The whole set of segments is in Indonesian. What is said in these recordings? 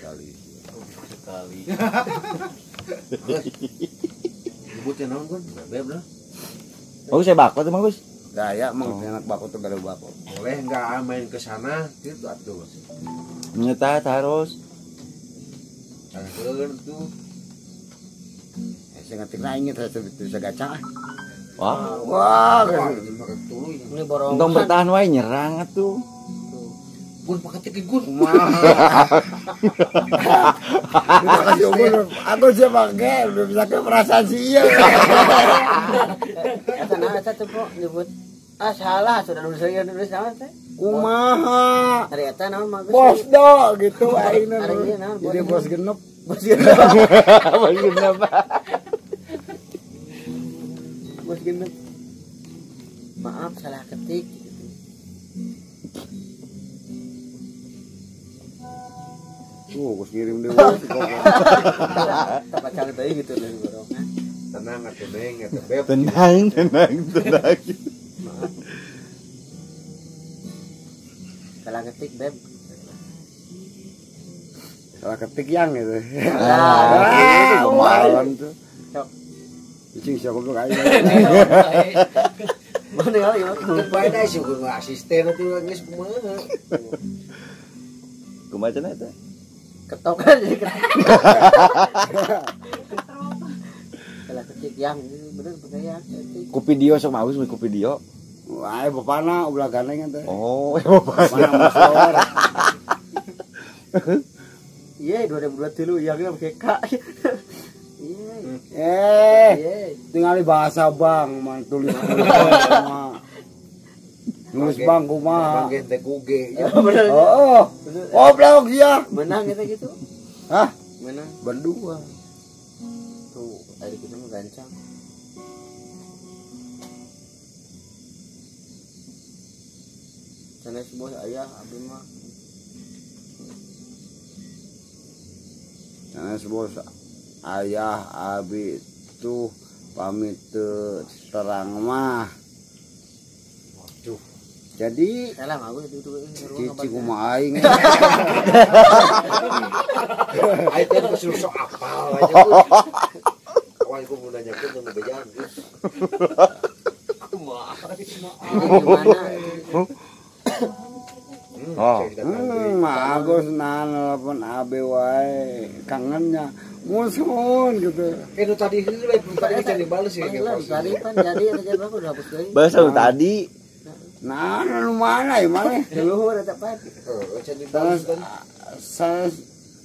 sekali. Sekali. Nyebutnya naon kan? Beb lah. Bagus saya bako tuh bagus. Gaya emang enak bako tuh gado bako. Boleh enggak main ke sana gitu atuh. Nyeta harus. Tangkeun tuh. Saya ngetik na inget saya bisa gaca. Wah. Ini borong. Untung bertahan wae nyerang atuh. Gun pakai teh gun. Makasih umur. Aku siapa ge udah bisa ke perasaan sih ya. Eta nah eta tuh kok nyebut salah sudah nulis naon teh. Kumaha? Ari eta naon mah Bos do gitu aing jadi bos genep. Bos genep. Bos genep. Bos genep. Maaf salah ketik. Gus kirim deh. Tak cari tadi gitu dari borong. Tenang atuh Neng, eta Beb. Tenang. Salah ketik beb. Salah ketik yang gitu. Kemarin tuh. Cing siapa goblok aing. Mana kali ya? Teu bae da sih gue asisten atuh geus kumaha. kumaha cenah eta? Ketok aja ketok. Salah ketik yang bener percaya ketik. Ku video sok bagus ku video. Wah, bapana ulah gandeng teh. Oh, bapana motor. Iya 2023 yang BK. Tinggal bahasa bang, mang tulis nulis bang kumaha. Bang teh kuge. Oh, blog dia. Menang kita gitu. Hah? Menang. Berdua. Tuh, ada kita mau gancang. Sanes bos ayah abi mah. Sanes bos ayah abi tuh pamit terang mah. Waduh. Jadi salah mah gue itu cici kumaha aing. Aing teh geus sok apal aja ku. Kawan ku mun nanyakeun nu bejaan. Bagus nah nelpon abe wae kangennya musun gitu. Nu tadi heula tadi can dibales ya tadi kan jadi ada berapa udah hapus deui. Bahasa tadi. Nah, lu mana ya mana? Luhur eta pan. Can dibales kan.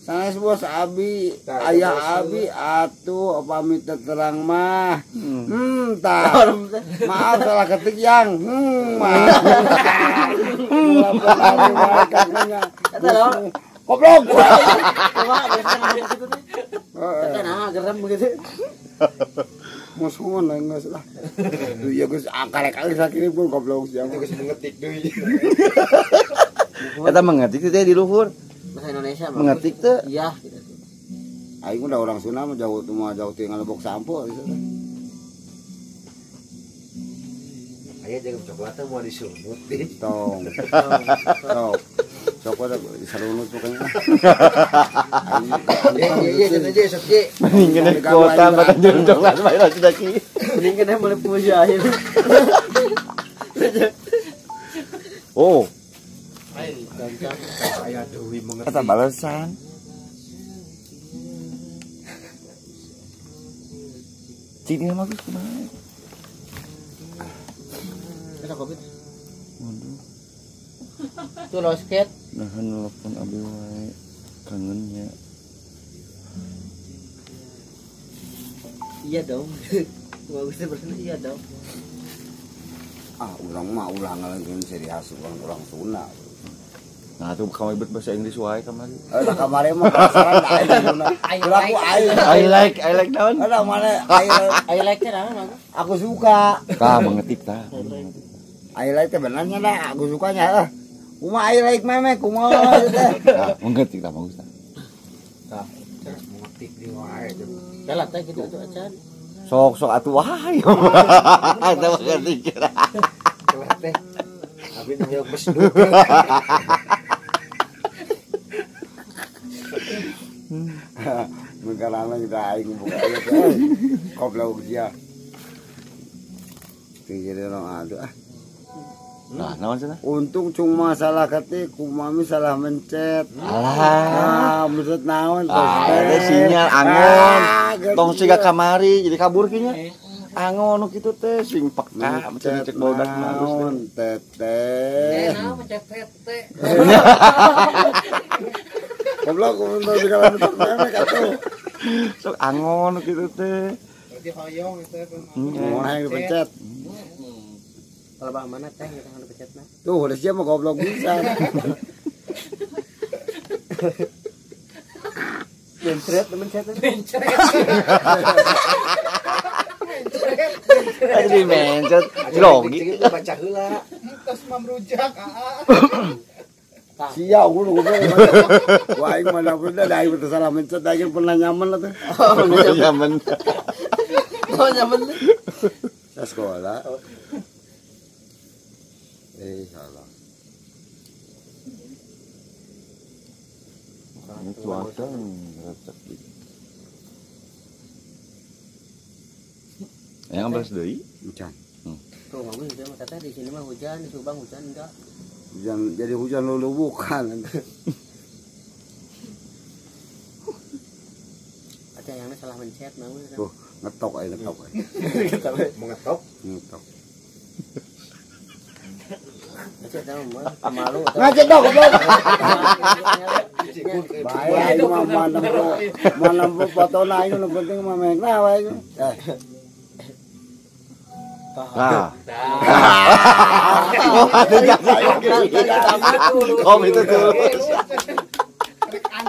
Sanes bos abi, ayah abi atuh pamit terang mah. Tah. Maaf salah ketik yang. Maaf. Eta lo. Goblok. Eta nah gerem begitu. Musuhan lah geus lah. Ya geus akal-akal sakieu pun goblok sia. Geus mengetik deui. Eta mengetik teh di luhur. Bahasa Indonesia mengetik teh. Iya gitu. Aing udah orang Sunda mah jauh tinggal lebok sampo gitu. Aya jeung coklatnya mau disunut deh. Tong. Coklat disalunut pokoknya. Iya cenah je sok je. Mendingan kuota makan jeung coklat bae lah sudah ki. Mendingan boleh puja aja. Oh. Aya deui mengetik. Eta balasan. Cini mah geus kumaha? Eta kopi. Waduh. Tuh lo skate. Nahan nelpon abi wae kangennya. Iya dong. Bagusnya bersama iya dong. Urang mah ulah ngaleungkeun serius orang Sunda. Nah, tuh kamu ibet bahasa Inggris wae kamari. Lah kamari mah pasaran aing Sunda. Aku I like down. Ada mana I like teh naon aku suka. Tah mengetik tah. I like teh benernya dah aku sukanya. Kumaha I like meme kumaha teh. Nah, mengetik tah bagus tah. Tah, terus mengetik di wae. Dalah teh gitu atuh acan. Sok atuh wae. Eta mengetik. Kelah teh. Abi nu besduk. Mengkarana kita aing buka ieu. Goblok dia. Tinggal orang aduh ah. Nah, naon cenah? Untung cuma salah ketik, kumami salah mencet. Alah. Mencet naon Ada sinyal angon. Tong siga kamari jadi kabur kinya. Angon nu kitu teh sing peka mencet bodak naon teteh. Mencet tete. Goblok untuk segala macam memek atuh. Sok angon nu kitu teh. Berarti hoyong itu Mau aing pencet. kalau bah mana teh kita harus pencetna. Tuh, udah siap mah goblok bisa. Mencet. Jadi mencet grogi. Baca heula. Terus mamrujak Sia guru goblok. Wah, aing mana pun da aing betul salah mencet aing pernah nyaman lah tuh. Nyaman. Oh nyaman. Sa sekolah. Salah. Ini cuaca recek gitu. Yang beres deui? Hujan. Tuh ngomong itu mah teh di sini mah hujan, di Subang hujan enggak. Hujan jadi hujan lulu bukan. Ada yang salah mencet namun. Tuh, ngetok aja. Mengetok. Ngetok. Mencet mah malu. Ngajak dong goblok. Baik aing mah mana foto na aing nu penting mah mek na wae. Nah. Kom itu tuh.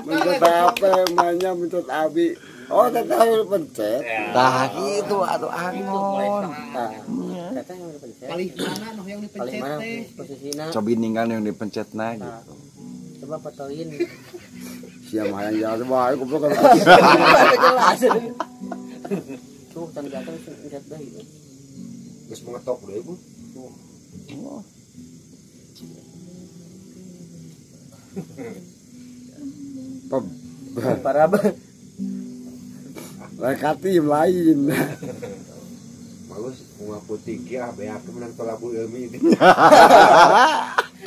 Mencet apa namanya mencet abi. Oh, teteh pencet. Tah gitu atuh angon. Teteh yang dipencet. Paling mana noh yang Paling dipencet mana teh? posisinya? Cobiningan yang dipencetna gitu. Coba fotoin. Siapa yang jauh bae goblok kan. Jelas. Tuh tan gatal pencet dah itu. Geus mengetok deui Bu. Parah banget. Lain katim lain. Bagus bunga putih ki ah beak menang tolabul ilmi.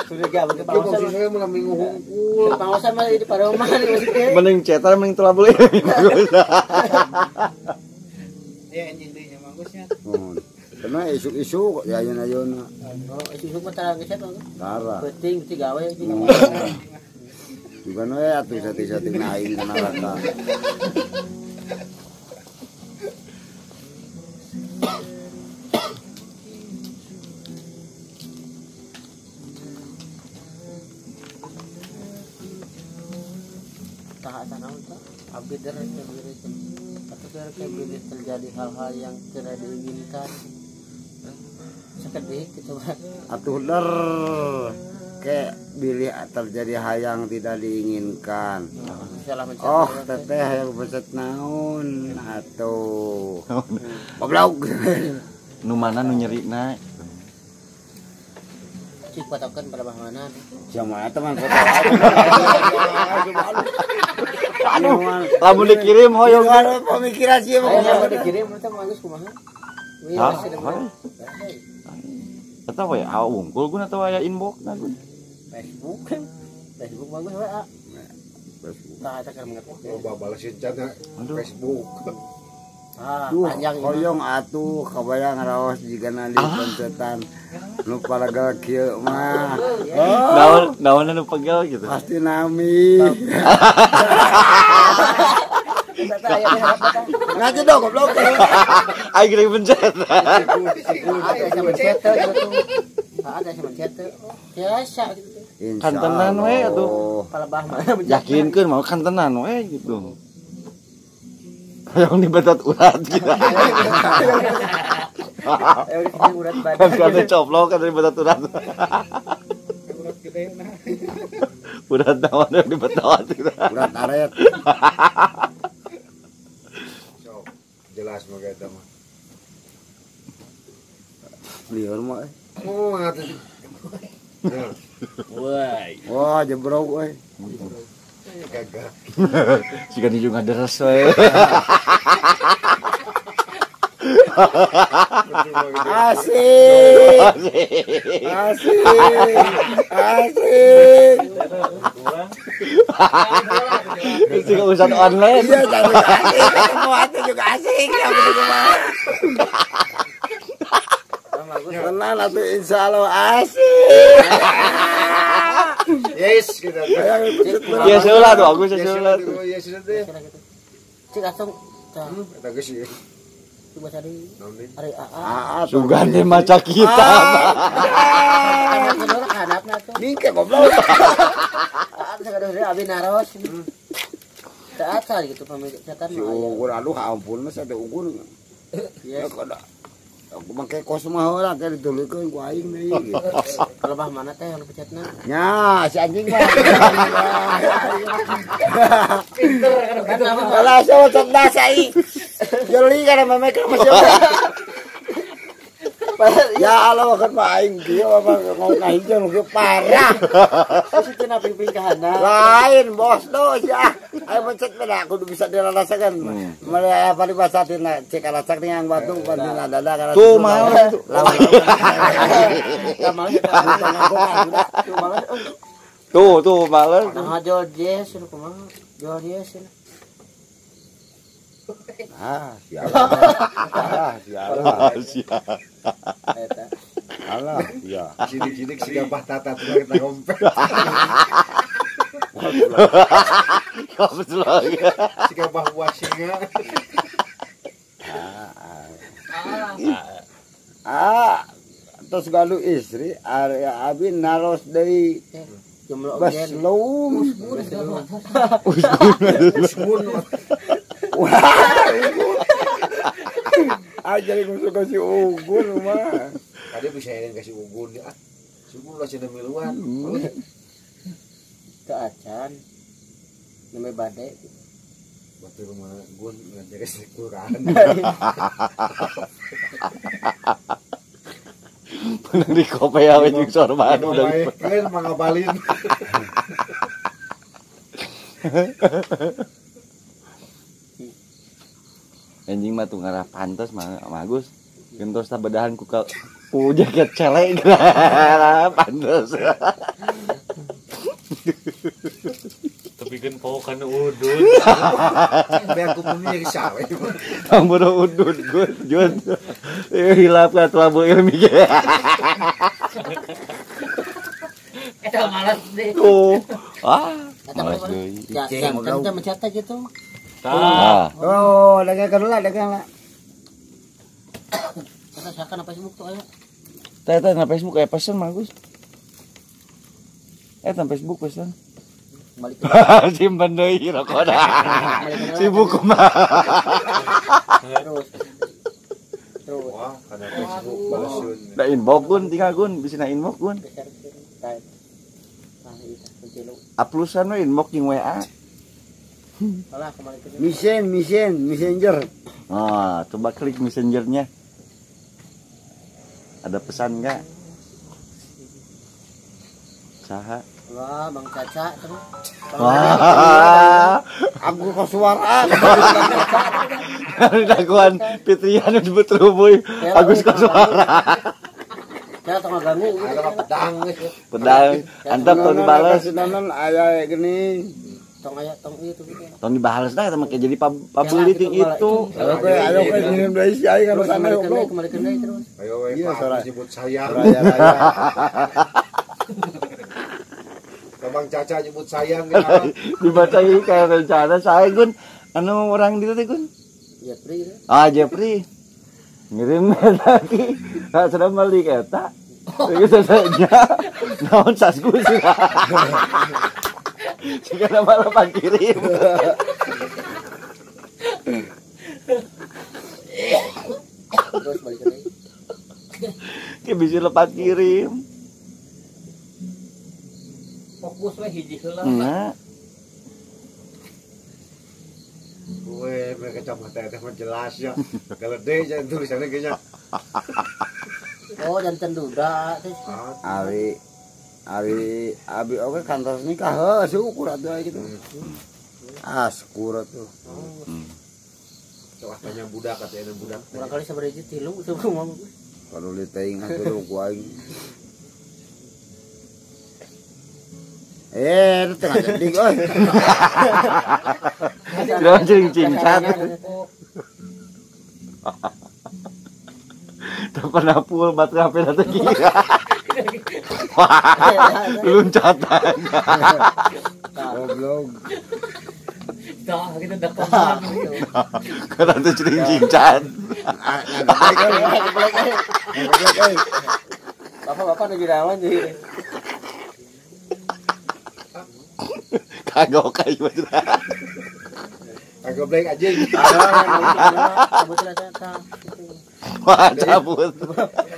Sudah gak begitu Kalau pausan. saya malah minggu hungkul. Pausan mah di paroman maksudnya. Mending cetar mending telah boleh. Ya anjing deui nya bagusnya. Karena isu-isu ya ayeuna. Oh, isu mah tara ngecet mah. Tara. Penting ti gawe anjing. Juga we atuh sati-sati naik kana rata. Tahan apa? Abdi derek begitu. Atau kayak bila terjadi hal-hal yang tidak diinginkan. Sekedih gitu Pak. Atuh der kayak bilih terjadi hal yang tidak diinginkan. Salah mencet. Oh, teteh yang pencet naon atuh. Goblok. Nu mana nu nyerina? Cik patokan pada mana? Siapa teman foto? Lamun dikirim hoyong. Ada pemikiran sih Ayo mau. mau dikirim itu bagus kumaha? Hah? Eta we wungkul gun atau aya inbox na gun. Facebook. Facebook bagus WA. Nah, ada kan mengetok. Loba balasin cana Aduh. Facebook. Ah, Duh, panjang ini. hoyong atuh kabayang raos jigana di pencetan. Nu paragal kieu mah. Oh, Naon anu pegel gitu. pasti nami. Ngaji dong goblok. Ai geuning pencet. Ada sama chat tuh. Ada sama chat tuh. Biasa gitu. Kantenan we atuh. Kepala bah mana Yakinkeun mau kantenan we gitu. Yang dibetot urat gitu. urat badan. Kan coplok kan dibetot urat. Urat gede nah. Urat naon yang dibetot gitu. Urat aret. So, jelas mah eta mah. Lieur mah. Oh, atuh. Ya. Woi. Wah, jebrok euy. Gagah. Jika di juga deres we. Asik. Asik. Asik. Jika urusan online. Iya, jadi asik. Ketemu juga asik. Ya betul mah. Tenang atuh insyaallah asik. Yes, kita. Ya seula tuh aku seula. Yes, deh. Cik asung. Bagus sih. Coba tadi. Ari Sugan teh maca kita. Anak-anak tuh. Ningke goblok. Ada abi naros. Tak asal gitu pemilik setan. Si ukur aduh ampun mas ada ukur. Ya kada. Aku make kos mah heula teh ditulikeun ku aing deui gitu. Lebah mana teh yang pecetna? Nya, si anjing mah. Pinter kan apa? Alah saya cerdas ai. Jeli kana memek masih. Ya Allah kan mah aing kieu apa ngomong kahijau ge parah. Situ na ping kahana. Lain bos do ya. Ayo mencet beda kudu bisa dirasakan. Mulai apa di basatina cek alasak yang batu pandina dada kana. Tuh males itu. Tuh males. Nah George suruh kumaha? George. Siapa? Eta. Alah, ya. Cilik-cilik si gabah tata tuh kita ngompet. Betul lagi. Si gabah buah singa. Terus galu istri area abi naros deui Jumlah baslum. Usmun. Jadi musuh kasih ugun mah. Tadi bisa yang kasih ugun ya. Subuh lah cina miluan. Teu acan. Neme bade. Waktu rumah gun ngajaga sekuran. Bener di kopi awe jeung sorban udah. Kan mangabalin. Anjing mah tuh ngarah pantes mah bagus. Gentos tabedahan ku jaket celek pantes. Tapi kan pau kan udun. Biar aku punya yang sawe. Tambah udun jun. Hilap ka telabu ilmi. Eta malas deh. Tuh. Eta Malas deui. Jangan mencetak gitu. Ah. Oh, dagang lah. Eta sakan apa Facebook tuh aya? Teh na Facebook aya pesen bagus. Na Facebook pesen. Balik Simpen deui rokona. Sibuk mah. terus. Wah, karena Facebook balasun. Da inbox gun tinggal gun bisa na inbox gun. Uploadan we inbox jeung WA. Alah kembali ke Messenger. Nah, coba klik messengernya. Ada pesan enggak? Saha? Wah, Bang Caca terus. Wah. Aku kok suara. Daguan Fitrian disebut rubuy. Agus Koswara. Ya tengah ganggu. Ada pedang. Pedang. Antap tong dibales. Nanon aya gini. Tong aya tong itu gitu. Tong dibales dah sama kayak jadi pabeli ting itu. Ayo ke ngirim deui si ai kana sana goblok. Kembali ke deui terus. Ayo we Iya, Pak Sora. nyebut saya. Raya. Bang Caca nyebut sayang gitu. Dibacain kayak rencana saya gun anu orang di teh gun. Ya pri. Jeffrey. Ngirim lagi. Nah, sudah balik eta. Gitu saja. Naon sasgus. Jika nama lepas kirim. Terus balik ke deui. Kayak bisa lepas kirim. Fokus we hiji heula. Nah, Gue mereka kacamata teh mah jelas ya. Kalau deh jangan tulisannya kayaknya. Oh, jantan duda teh. Ari Ari abi oke kantor nikah heuh syukur atuh gitu. Syukur tuh. Coba tanya budak katanya budak. Barangkali sabaraha tilu sebelum ngomong. Kalau diteuing atuh ku aing. Itu tengah jadi euy. Jangan cincin-cincat. Tak pernah full baterai HP teh kira. Loncatan. Goblok. Dah kita dapat gitu. Karena tuh cincin-cincat. Bapak-bapak lagi rawan jadi. Kagok kayu baterai. Agak black aja. Kebetulan datang. Wah, cabut.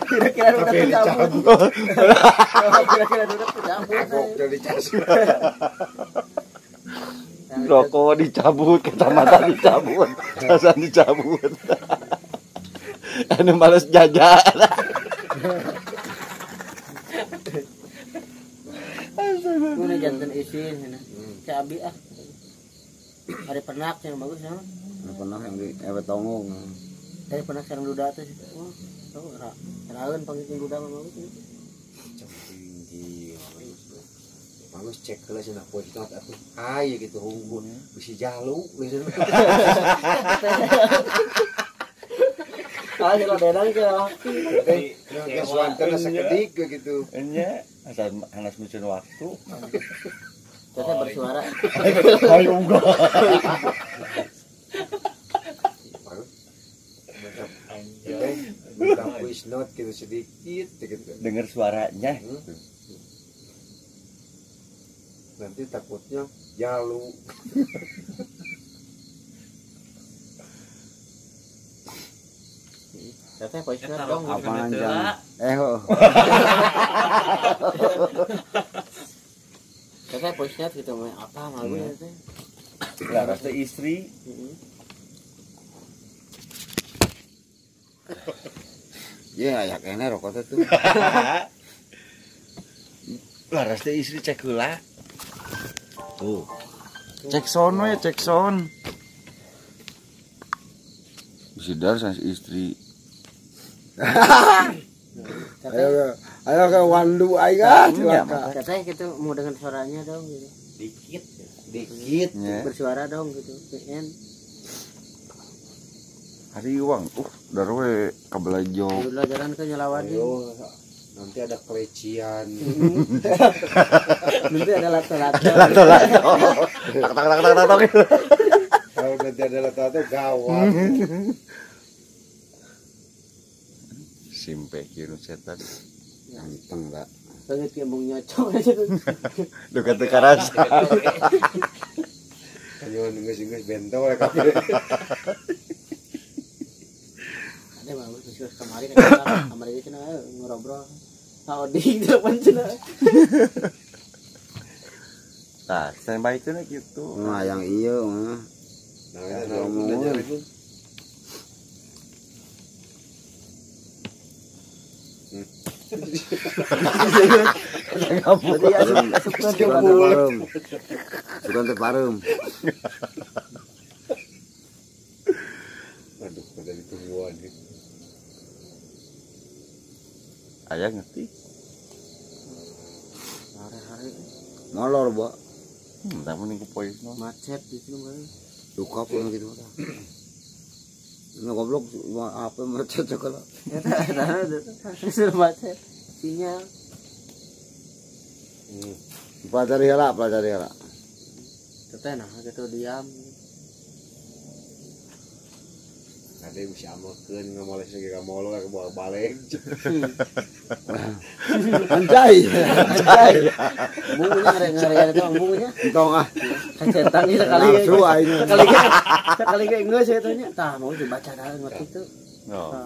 Kira-kira udah tercabut. Kira-kira udah tercabut. Agak dari cas. Rokok dicabut, kacamata dicabut, casan dicabut. Anu males jajan. Mana jantan isin sana. Cak abi ah. Ada pernak yang bagus ya. Pernah yang di tonggong. Dari pernak sareng duda teh. Wah, tahu ora. Kenaeun panggil duda mah bagus. Tinggi. Bagus cek kalau sih nak posisi nanti aku ayo gitu hunggun bisa jaluk gitu. Ah, kalau dedang ke laki. Kayak suantana sekedik gitu. Enya, asal hanas micin waktu. Saya bersuara. Ayo enggak. Macam voice note gitu sedikit gitu. Dengar suaranya. Nanti takutnya jaluk. Saya posisinya dong. Apa anjang? Ho. Saya posisinya gitu mah apa malu ya teh. Lah rasa istri. Ya, ya kene rokok tuh. Lah rasa istri cek heula. Tuh. Cek sono ya, cek son. Sidar sans istri. Ayo ke wandu aing ah. Katanya gitu mau dengan suaranya dong gitu. Dikit. Ya. Bersuara dong gitu. PN. Hari uang. Darwe kabelajo. Pelajaran ke nyelawan. Ayo, nanti ada kelecian. Nanti ada lato-lato. Tak. Kalau nanti ada lato-lato gawat. Simpe kieu setan. Ganteng lah. Banget kayak mau nyocok aja tuh. Duka teu karasa. Kanyon geus bentol ya kabeh. Ada bagus terus kemarin kan kamar itu cenah ngobrol. Odi depan cenah. Tah, standby teh gitu. Nah, yang iya mah. Nah, itu ngomongnya itu. Sukan parum. Aduh, pada ditungguan gitu. Ayah ngerti. Hari-hari Molor, Bo. Tak mending ku poin no. macet gitu mah. Duka pun gitu. Nah, goblok apa macet sekolah. Sudah macet. Sinyal. Pelajari heula. Teteh nah gitu diam. Ada yang bisa amalkan ngamoles lagi ngamol ke bawa balik. Anjay. Bungunya ngare-ngare itu bungunya. Tong ah. Kan setan ini sekali. Nafsu aing. Sekali kayak enggak saya tanya. Tah mau dibaca dah ngerti itu. No.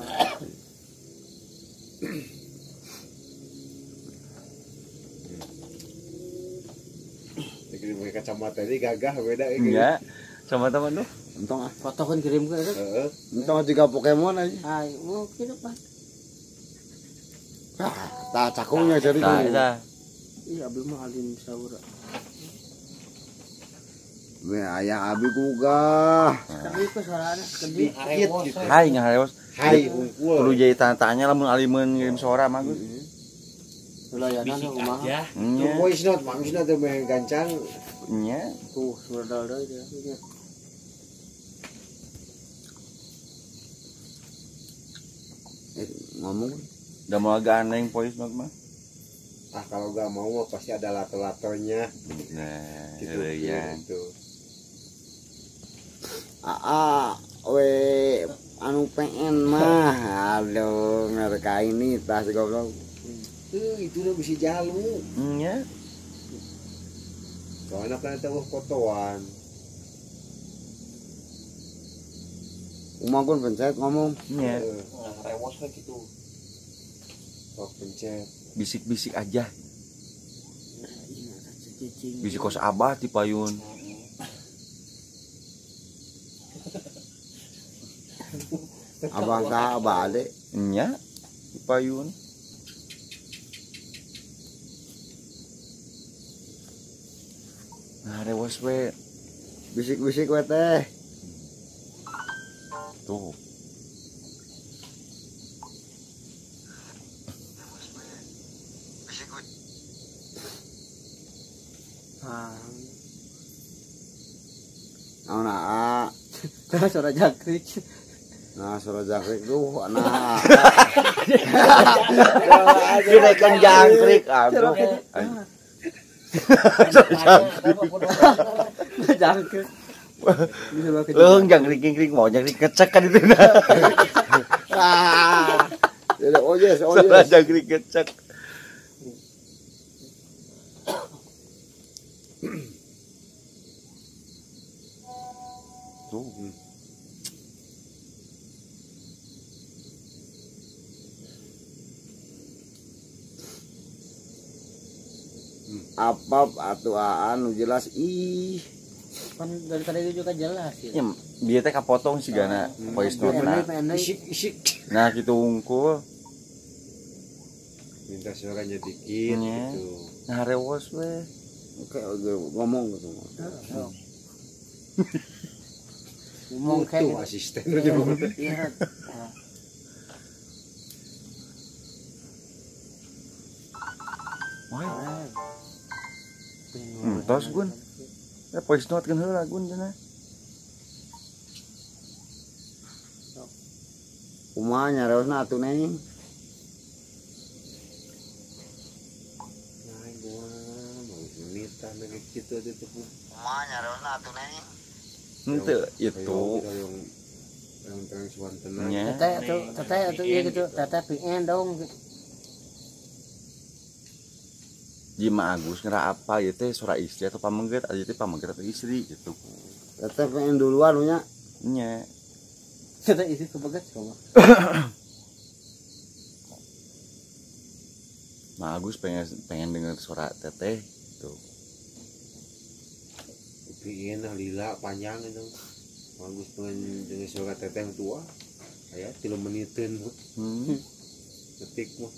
Jadi pakai kacamata ini gagah beda ya. Enggak. Sama teman lu. Entong ah. Foto kan kirim ke itu. Heeh. Entong juga Pokemon aja. Hai, mungkin apa? Tah cakungnya jadi Tah, eta. Iya, abi mah alim saura. We aya abi gugah. Tapi itu suaranya gede. Dikit gitu. Hai ngareos. Hai Kudu unggul. jadi tanya lamun alimeun ngirim suara mah Gus. Wilayahna Bisik kumaha? aja. Tuh voice note, maksudnya tuh main gancang. Nya. Tuh, suara deui dia. Ngomong Udah mau agak aneh voice note mah. Ah kalau gak mau mah pasti ada lato-latonya. Nah, Gitu. ya. Gitu. we anu pengen mah aduh mereka ini tas goblok. Itu udah bisa jalu. Nya. Soalnya kan itu kotoan. Umang pun pencet ngomong. Nya. Rewos lah gitu. Sok pencet. Bisik-bisik aja. Cicing. Bisik kos abah di payun. Abang ka abah ade. Nya. Di payun. Nah, rewas we. Bisik-bisik we teh. Tuh. Nah, nah, Suara jangkrik. nah suara jangkrik tuh, nah. Kita kan jangkrik aduh. Jangkrik. Bisa bawa ke Leung jangkrik mau jangkrik kecek kan itu nah. Jadi oh yes, oh Salah yes. jangkrik kecek. Tuh. Apa atuh anu jelas ih. Kan dari tadi juga jelas ya. Ya, dia teh kapotong sih gana voice note na. Isik-isik. Nah, gitu unggul. Minta suaranya dikit Nya. gitu. Nah, rewas we. Oke, ngomong gitu. Ngomong kayak Tuh asisten aja banget. iya. Wah, tos gun. Ya voice note kan heula gun cenah. Kumaha nyareosna atuh neng. Nah, gua mau menitan kayak gitu aja tuh. Kumaha nyareosna atuh neng. Henteu itu. Yang terang suan tenang. Nya. Teteh itu iya gitu. Teteh pengen dong. Jima Agus ngera apa ya teh suara istri atau pamengget aja teh pamengget atau istri gitu. Teteh pengen duluan nya. Nya. Teteh isi kebegat sama. Ma Agus pengen denger suara teteh gitu. Pingin lila panjang itu. Bagus pengen dengan suara teteh yang tua. Kayak 3 menitan. Hmm. Detik mah.